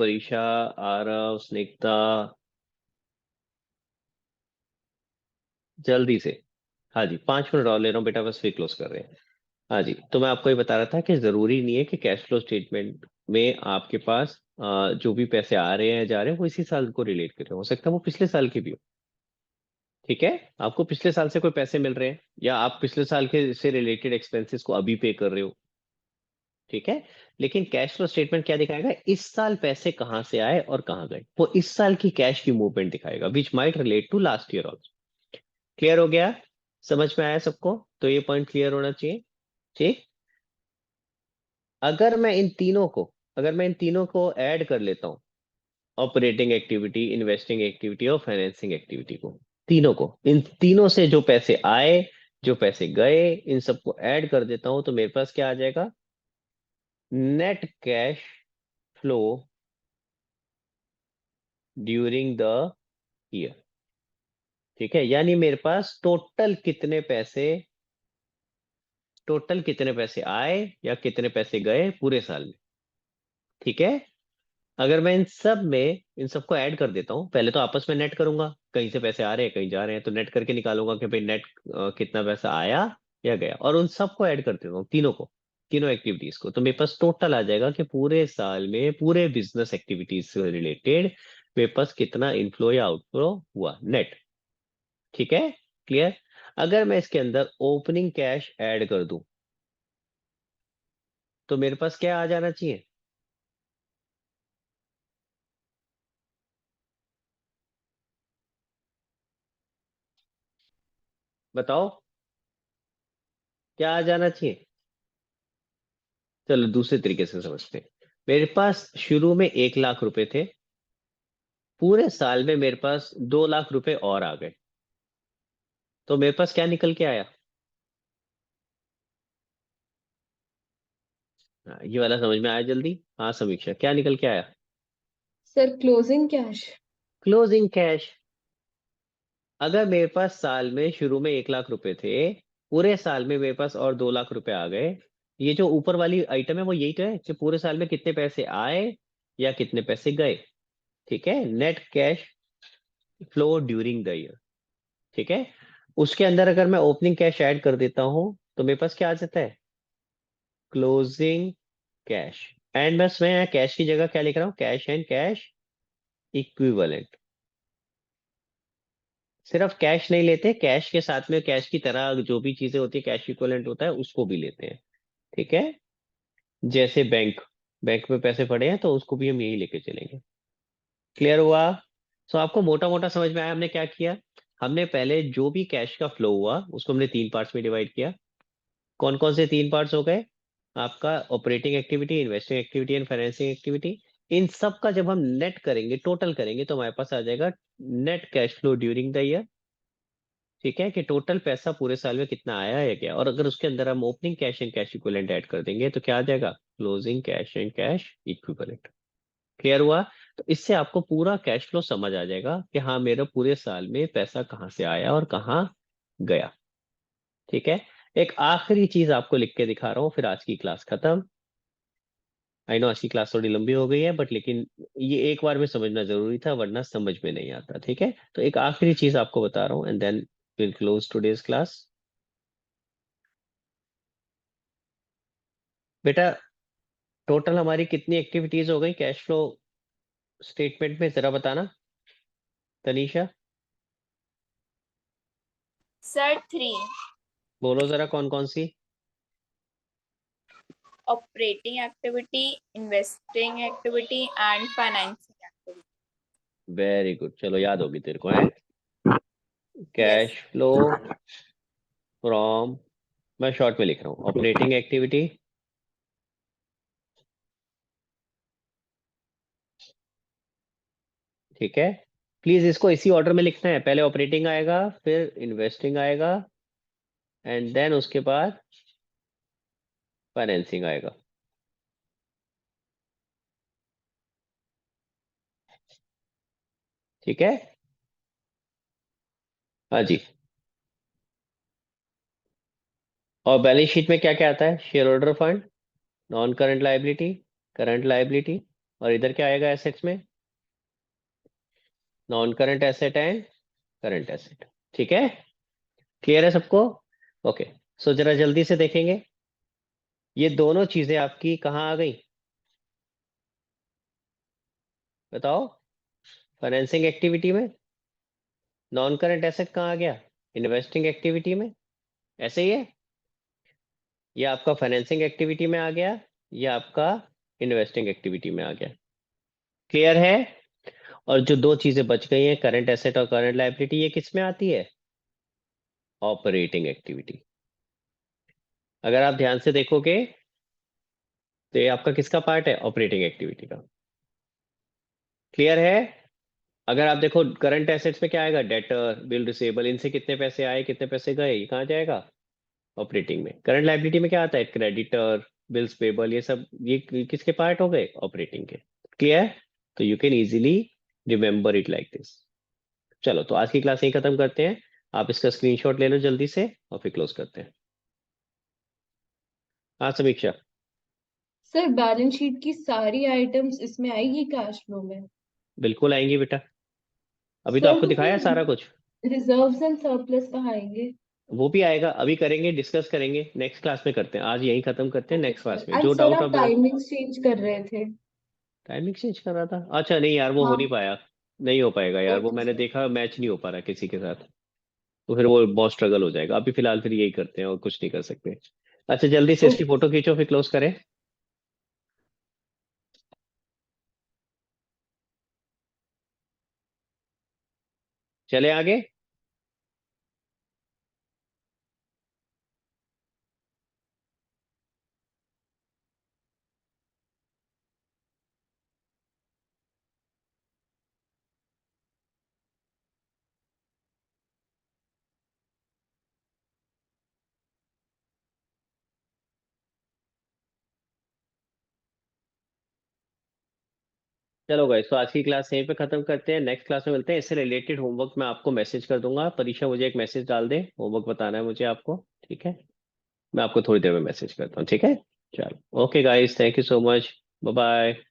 परीक्षा, आरव, स्निग्धा, जल्दी से। हाँ जी, 5 मिनट और ले रहा हूँ बेटा, बस फिर क्लोज कर रहे हैं। हाँ जी, तो मैं आपको ये बता रहा था कि जरूरी नहीं है कि कैश फ्लो स्टेटमेंट में आपके पास जो भी पैसे आ रहे हैं जा रहे हैं वो इसी साल को रिलेट कर रहे हो सकता है वो पिछले साल के भी हो। ठीक है, आपको पिछले साल से कोई पैसे मिल रहे हैं या आप पिछले साल के से रिलेटेड एक्सपेंसेस को अभी पे कर रहे हो। ठीक है, लेकिन कैश फ्लो स्टेटमेंट क्या दिखाएगा, इस साल पैसे कहाँ से आए और कहाँ गए, वो इस साल की कैश की मूवमेंट दिखाएगा which might relate to last year also. Clear हो गया? समझ में आया सबको? तो ये पॉइंट क्लियर होना चाहिए। ठीक। अगर मैं इन तीनों को अगर मैं इन तीनों को ऐड कर लेता हूँ, ऑपरेटिंग एक्टिविटी, इन्वेस्टिंग एक्टिविटी और फाइनेंसिंग एक्टिविटी को, तीनों को, इन तीनों से जो पैसे आए, जो पैसे गए, इन सबको ऐड कर देता हूं तो मेरे पास क्या आ जाएगा, net cash flow during the year. ठीक है, यानी मेरे पास टोटल कितने पैसे आए या कितने पैसे गए पूरे साल में। ठीक है, अगर मैं इन सबको ऐड कर देता हूँ, पहले तो आपस में नेट करूंगा, कहीं से पैसे आ रहे हैं कहीं जा रहे हैं तो नेट करके निकालूंगा कि भाई नेट कितना पैसा आया या गया, और उन सबको ऐड कर देता हूँ, तीनों को, तीनों एक्टिविटीज को, तो मेरे पास टोटल आ जाएगा कि पूरे साल में पूरे बिजनेस एक्टिविटीज से रिलेटेड मेरे पास कितना इनफ्लो या आउटफ्लो हुआ, नेट। ठीक है, क्लियर? अगर मैं इसके अंदर ओपनिंग कैश ऐड कर दूं तो मेरे पास क्या आ जाना चाहिए, बताओ, क्या आ जाना चाहिए? चलो दूसरे तरीके से समझते हैं। मेरे पास शुरू में 1 लाख रुपए थे, पूरे साल में मेरे पास 2 लाख रुपए और आ गए, तो मेरे पास क्या निकल के आया? हाँ, ये वाला समझ में आया जल्दी? हाँ समीक्षा, क्या निकल के आया? Sir closing cash. Closing cash. अगर मेरे पास साल में शुरू में 1 लाख रुपए थे, पूरे साल में मेरे पास और 2 लाख रुपए आ गए, ये जो ऊपर वाली आइटम है वो यही तो है कि पूरे साल में कितने पैसे आए या कितने पैसे गए। ठीक है, net cash flow during the year. ठीक है, उसके अंदर अगर मैं ओपनिंग कैश ऐड कर देता हूं तो मेरे पास क्या आ जाता है, क्लोजिंग कैश। एंड बस मैं कैश की जगह क्या लिख रहा हूँ, कैश एंड कैश इक्विवेलेंट। सिर्फ कैश नहीं लेते, कैश के साथ में कैश की तरह जो भी चीजें होती है कैश इक्विवेलेंट होता है उसको भी लेते हैं। ठीक है, जैसे बैंक, बैंक में पैसे पड़े हैं तो उसको भी हम यही लेके चलेंगे। क्लियर हुआ? सो आपको मोटा मोटा समझ में आया हमने क्या किया? हमने पहले जो भी कैश का फ्लो हुआ उसको हमने 3 पार्ट्स में डिवाइड किया। कौन कौन से 3 पार्ट्स हो गए? आपका operating activity, investing activity and financing activity. इन सब का जब हम नेट करेंगे, टोटल करेंगे, तो हमारे पास आ जाएगा net cash flow during the year. ठीक है, कि टोटल पैसा पूरे साल में कितना आया है क्या, और अगर उसके अंदर हम opening cash and cash equivalent add कर देंगे तो क्या आ जाएगा, closing cash and cash equivalent. Clear हुआ? तो इससे आपको पूरा कैश फ्लो समझ आ जाएगा कि हाँ मेरा पूरे साल में पैसा कहाँ से आया और कहाँ गया। ठीक है, एक आखिरी चीज आपको लिख के दिखा रहा हूँ, फिर आज की क्लास खत्म। आई नो आज की क्लास थोड़ी लंबी हो गई है, बट लेकिन ये एक बार में समझना जरूरी था वरना समझ में नहीं आता। ठीक है, तो एक आखिरी चीज आपको बता रहा हूँ and then will close today's class. बेटा, टोटल हमारी कितनी एक्टिविटीज हो गई कैश फ्लो स्टेटमेंट में, जरा बताना तनीषा। सर 3। बोलो जरा कौन कौन सी। Operating activity, investing activity and financing activity. Very good, चलो याद होगी तेरे को है। यस। कैश फ्लो फ्रॉम, मैं शॉर्ट में लिख रहा हूँ, ऑपरेटिंग एक्टिविटी, ठीक है, प्लीज इसको इसी ऑर्डर में लिखना है, पहले ऑपरेटिंग आएगा फिर इन्वेस्टिंग आएगा एंड देन उसके बाद फाइनेंसिंग आएगा। ठीक है, हाँ जी। और बैलेंस शीट में क्या क्या आता है, share holder fund, non current liability, current liability, और इधर क्या आएगा एसेट्स में? Non current asset and current asset. ठीक है, क्लियर है सबको? ओके, सो जरा जल्दी से देखेंगे, ये दोनों चीजें आपकी कहाँ आ गई बताओ? फाइनेंसिंग एक्टिविटी में। नॉन करंट एसेट कहाँ आ गया? इन्वेस्टिंग एक्टिविटी में। ऐसे ही है, ये आपका फाइनेंसिंग एक्टिविटी में आ गया, ये आपका इन्वेस्टिंग एक्टिविटी में आ गया। क्लियर है? और जो दो चीजें बच गई हैं, करंट एसेट और करंट लायबिलिटी, ये किस में आती है? Operating activity. अगर आप ध्यान से देखोगे तो ये आपका किसका पार्ट है? ऑपरेटिंग एक्टिविटी का। क्लियर है? अगर आप देखो करंट एसेट्स में क्या आएगा? डेटर, बिल रिसेबल, इनसे कितने पैसे आए कितने पैसे गए, ये कहाँ जाएगा? ऑपरेटिंग में। करंट लायबिलिटी में क्या आता है? क्रेडिटर, बिल्स पेबल, ये सब ये किसके पार्ट हो गए? ऑपरेटिंग के। क्लियर? तो you can easily remember it like this. चलो, तो आज की क्लास यही खत्म करते हैं। आप इसका स्क्रीनशॉट ले लो जल्दी से और फिर क्लोज करते हैं। हाँ समीक्षा। सर बैलेंस शीट की सारी आइटम्स इसमें आएगी कैश फ्लो में? बिल्कुल आएंगी बेटा, अभी तो सर आपको तो दिखाया फिर सारा कुछ। रिजर्व्स एंड सरप्लस कहाँ आएंगे? वो भी आएगा, अभी करेंगे, डिस्कस करेंगे, नेक्स्ट क्लास में करते हैं। आज यही खत्म करते हैं, ओके नेक्स्ट सर। क्लास में एंड जो सर डाउट आप अब। टाइमिंग्स चेंज कर रहे थे। टाइमिंग चेंज कर रहा था? अच्छा नहीं यार, वो हो नहीं हाँ। पाया। नहीं हो पाएगा यार, वो ओके मैंने सर। देखा मैच नहीं हो पा रहा किसी के साथ। तो फिर वो बहुत स्ट्रगल हो जाएगा। अभी फिलहाल फिर यही करते हैं और कुछ नहीं कर सकते। अच्छा जल्दी से इसकी ओके। फोटो खींचो फिर क्लोज करें। चले आगे। चलो गाइस, तो आज की क्लास यहीं पे खत्म करते हैं, नेक्स्ट क्लास में मिलते हैं। इससे रिलेटेड होमवर्क मैं आपको मैसेज कर दूंगा। परीक्षा मुझे एक मैसेज डाल दे, होमवर्क बताना है मुझे आपको। ठीक है, मैं आपको थोड़ी देर में मैसेज करता हूँ। ठीक है, चलो okay guys, thank you so much, bye bye.